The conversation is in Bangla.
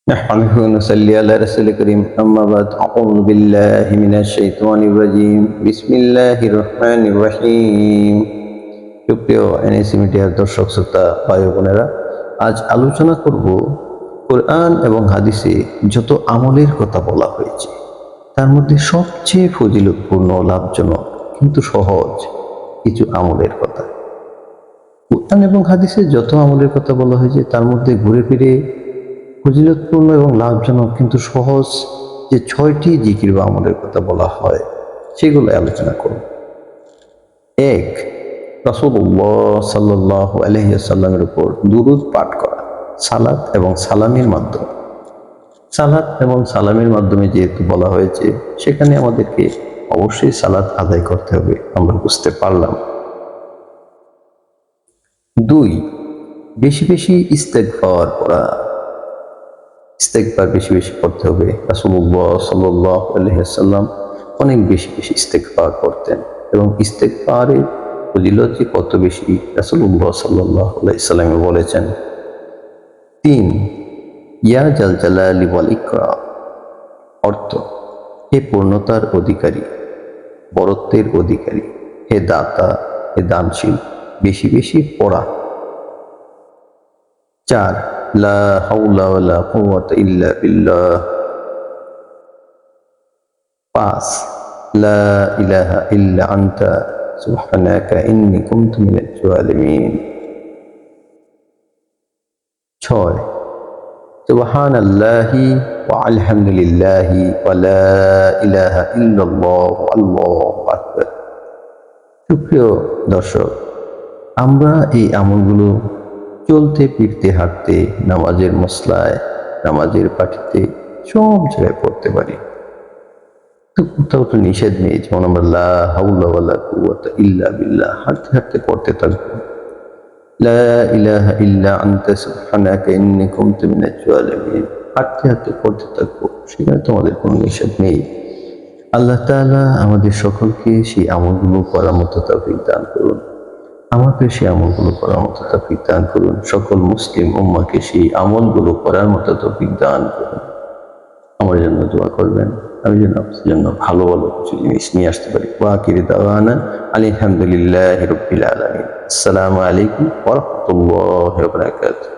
نحمده ونصلي على رسول الكريم أما بعد أعوذ بالله من الشيطان الرجيم بسم الله الرحمن الرحيم সুপ্রিয় এনএসি মিডিয়ার দর্শক শ্রোতা ভাই বোনেরা, আজ আলোচনা করব কোরআন এবং হাদিসে যত আমলের কথা বলা হয়েছে তার মধ্যে সবচেয়ে ফজিলতপূর্ণ, লাভজনক কিন্তু সহজ কিছু আমলের কথা। কোরআন এবং হাদিসে যত আমলের কথা বলা হয়েছে তার মধ্যে ঘুরে ফিরে ফজিলতপূর্ণ এবং লাভজনক কিন্তু সহজ যে ৬টি জিকির বা আমলের কথা বলা হয় সেগুলো আলোচনা করব। ১. রাসূলুল্লাহ সাল্লাল্লাহু আলাইহি ওয়াসাল্লামের উপর দুরূদ পাঠ করা সালাত এবং সালামের মাধ্যমে। সালাত এবং সালামের মাধ্যমে যেহেতু বলা হয়েছে সেখানে আমাদেরকে অবশ্যই সালাত আদায় করতে হবে, আমরা বুঝতে পারলাম। ২. বেশি বেশি ইস্তেগফার করা, ইস্তেগফার বেশি বেশি করতে হবে। রাসূলুল্লাহ সাল্লাল্লাহু আলাইহি ওয়াসাল্লাম অনেক বেশি বেশি ইস্তেগফার করতেন এবং ইস্তেগফারের ফজিলত যে কত বেশি রাসূলুল্লাহ সাল্লাল্লাহু আলাইহি ওয়াসাল্লাম বলেছেন। ৩. ইয়া জাল জালালি ওয়াল ইকরাম, অর্থ হে পূর্ণতার অধিকারী, বরত্বের অধিকারী, হে দাতা, হে দানশীল, বেশি বেশি পড়া। ৪. লা হাওলা ওয়ালা কুওয়াতা ইল্লা বিল্লাহ। ৫. লা ইলাহা ইল্লা আনতা সুবহানাকা ইন্নী কুনতু মিনাজ জালিমিন। ৬. সুবহানাল্লাহি ওয়া আলহামদুলিল্লাহি ওয়া লা ইলাহা ইল্লাল্লাহু আল্লাহু আকবার। সুপ্রিয় দর্শক, আমরা এই আমলগুলো চলতে ফিরতে হাঁটতে, নামাজের মসলায়, নামাজের পাঠিতে সব জায়গায় পড়তে পারি। তো কোথাও তো নিষেধ নেই, যেমন আমরা লা হাওলা ওয়ালা কুওয়াতা ইল্লা বিল্লাহ হাঁটতে হাঁটতে পড়তে থাকবো। লা ইলাহা ইল্লা আনতা সুবহানাকা ইন্নী কুনতু মিনাজ জালিমিন হাঁটতে হাঁটতে পড়তে থাকবো, সেখানে তোমাদের কোনো নিষেধ নেই। আল্লাহ তাআলা আমাদের সকলকে সেই আমলগুলো করার মতো তৌফিক দান করুন। আমাকে সেই আমলগুলো করার মতো তৌফিক দান করুন। সকল মুসলিম উম্মাহকে সেই আমলগুলো করার মতো তৌফিক দান করুন। আমার জন্য দোয়া করবেন, আমি যেন আপনার জন্য ভালো ভালো কিছু জিনিস নিয়ে আসতে পারি। ওয়া আখিরু দাওয়ানা আলহামদুলিল্লাহি রাব্বিল আলামিন। আসসালামু আলাইকুম ওয়া রাহমাতুল্লাহি ওয়া বারাকাতুহু।